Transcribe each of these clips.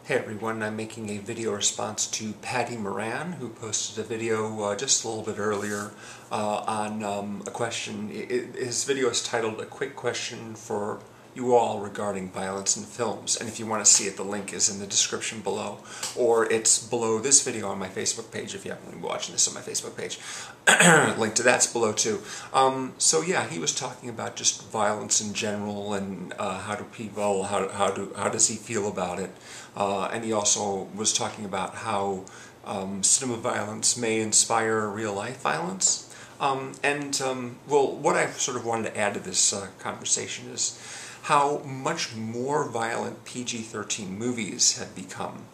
Hey everyone, I'm making a video response to Paddy Moran, who posted a video just a little bit earlier on a question. His video is titled "A Quick Question for You All Regarding Violence in Films," and if you want to see it, the link is in the description below, or it's below this video on my Facebook page if you happen to be watching this on my Facebook page. Link to that's below too. So yeah, he was talking about just violence in general and how does he feel about it, and he also was talking about how cinema violence may inspire real life violence. Well, what I sort of wanted to add to this conversation is how much more violent PG-13 movies have become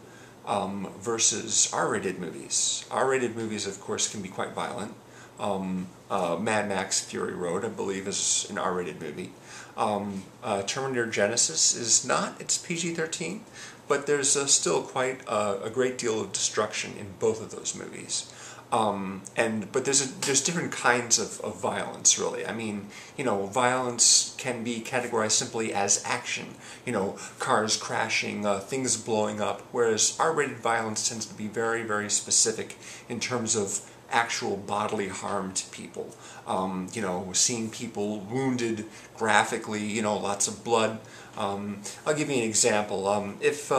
versus R-rated movies. R-rated movies, of course, can be quite violent. Mad Max Fury Road, I believe, is an R-rated movie. Terminator Genesis is not. It's PG-13, but there's still quite a great deal of destruction in both of those movies. But there's different kinds of violence, really. I mean, violence can be categorized simply as action. Cars crashing, things blowing up, whereas R-rated violence tends to be very, very specific in terms of actual bodily harm to people. Seeing people wounded graphically, lots of blood. I'll give you an example. If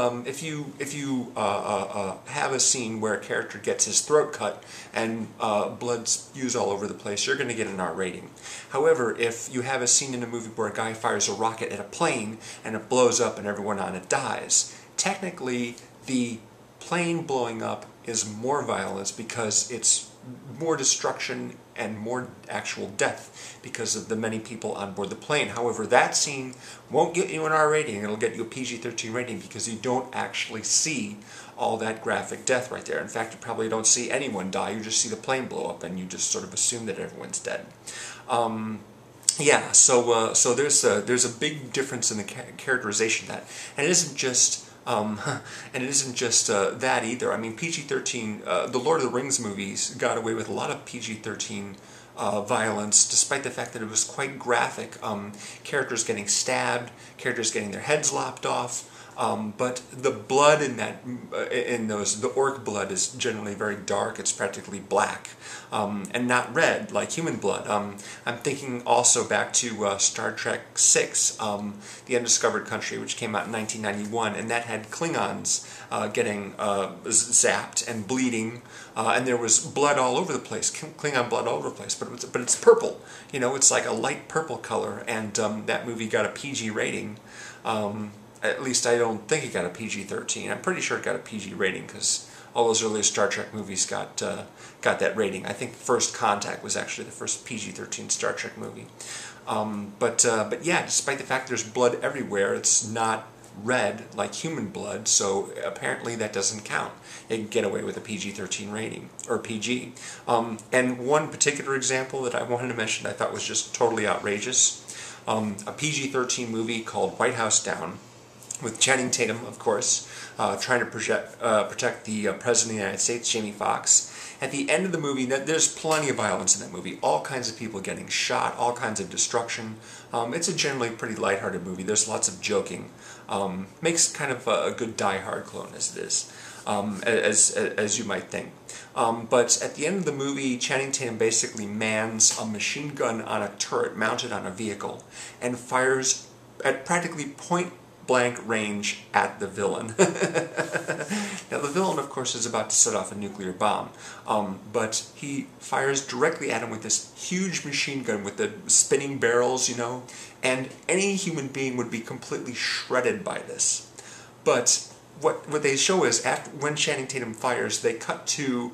you have a scene where a character gets his throat cut and blood spews all over the place, you're going to get an R rating. However, if you have a scene in a movie where a guy fires a rocket at a plane and it blows up and everyone on it dies, technically the plane blowing up is more violence because it's more destruction and more actual death because of the many people on board the plane. However, that scene won't get you an R rating. It'll get you a PG-13 rating because you don't actually see all that graphic death right there. In fact, you probably don't see anyone die. You just see the plane blow up and you just sort of assume that everyone's dead. Yeah, so there's a big difference in the characterization of that. And it isn't just that either. I mean, PG-13, the Lord of the Rings movies got away with a lot of PG-13 violence, despite the fact that it was quite graphic. Characters getting stabbed, characters getting their heads lopped off. But the blood the orc blood is generally very dark. It's practically black, and not red like human blood. I'm thinking also back to Star Trek VI, The Undiscovered Country, which came out in 1991, and that had Klingons getting zapped and bleeding, and there was blood all over the place, Klingon blood all over the place, but it's purple. It's like a light purple color, and that movie got a PG rating. At least I don't think it got a PG-13. I'm pretty sure it got a PG rating because all those earlier Star Trek movies got that rating. I think First Contact was actually the first PG-13 Star Trek movie. But yeah, despite the fact there's blood everywhere, it's not red like human blood, so apparently that doesn't count. It can get away with a PG-13 rating, or PG. And one particular example that I wanted to mention I thought was just totally outrageous. A PG-13 movie called White House Down, with Channing Tatum, of course, trying to protect the President of the United States, Jamie Foxx. At the end of the movie, there's plenty of violence in that movie. All kinds of people getting shot, all kinds of destruction. It's a generally pretty lighthearted movie. There's lots of joking. Makes kind of a good Die Hard clone, as it is, as you might think. But at the end of the movie, Channing Tatum basically mans a machine gun on a turret mounted on a vehicle and fires at practically point-blank range at the villain. Now the villain, of course, is about to set off a nuclear bomb, but he fires directly at him with this huge machine gun with the spinning barrels, and any human being would be completely shredded by this. But what they show is when Channing Tatum fires, they cut to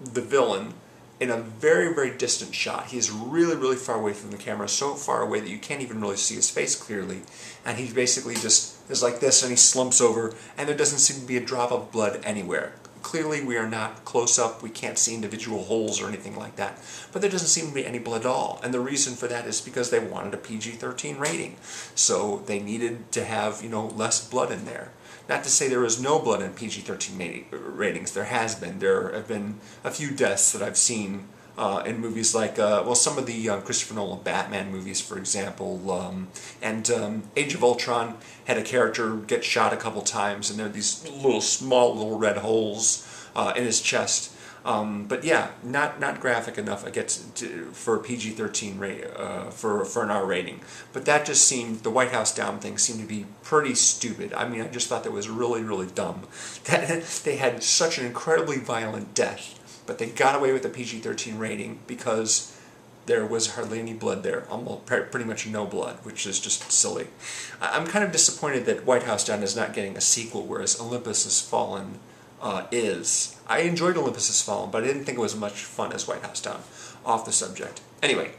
the villain in a very, very distant shot. He's really, really far away from the camera, so far away that you can't even really see his face clearly. And he basically just is like this, and he slumps over, and there doesn't seem to be a drop of blood anywhere. Clearly, we are not close up, we can't see individual holes or anything like that. But there doesn't seem to be any blood at all. And the reason for that is because they wanted a PG-13 rating. So they needed to have, less blood in there. Not to say there is no blood in PG-13 ratings. There has been. There have been a few deaths that I've seen in movies like, well, some of the Christopher Nolan Batman movies, for example, and Age of Ultron had a character get shot a couple times, and there are these small little red holes in his chest. But yeah, not graphic enough, I guess, for a PG-13 for an R rating. But that just seemed, the White House Down thing seemed to be pretty stupid. I mean, I just thought that was really, really dumb. That they had such an incredibly violent death, but they got away with a PG-13 rating because there was hardly any blood there, almost pretty much no blood, which is just silly. I'm kind of disappointed that White House Down is not getting a sequel, whereas Olympus Has Fallen is. I enjoyed Olympus Has Fallen, but I didn't think it was as much fun as White House Down. Off the subject. Anyway,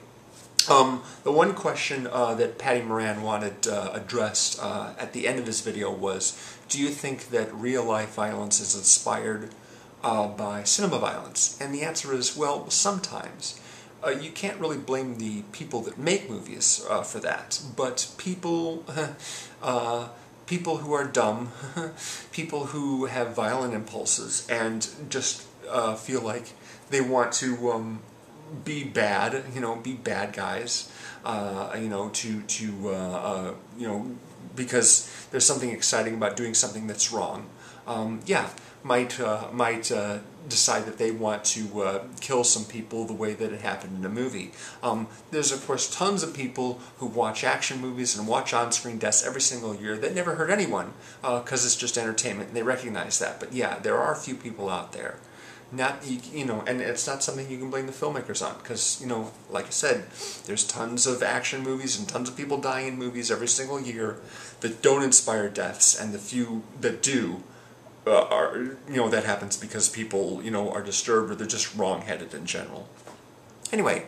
the one question that Paddy Moran wanted addressed at the end of his video was, do you think that real-life violence is inspired by cinema violence? And the answer is, well, sometimes. You can't really blame the people that make movies for that, but people people who are dumb, people who have violent impulses and just feel like they want to be bad, be bad guys, because there's something exciting about doing something that's wrong. Yeah, might decide that they want to kill some people the way that it happened in a movie. There's of course tons of people who watch action movies and watch on-screen deaths every single year that never hurt anyone because it's just entertainment, and they recognize that. But yeah, there are a few people out there. Not, and it's not something you can blame the filmmakers on, because, like I said, there's tons of action movies and tons of people dying in movies every single year that don't inspire deaths, and the few that do that happens because people, are disturbed or they're just wrong-headed in general. Anyway,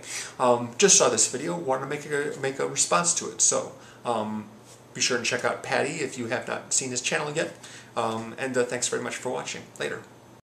just saw this video, wanted to make a response to it, so be sure to check out Paddy if you have not seen his channel yet, and thanks very much for watching. Later.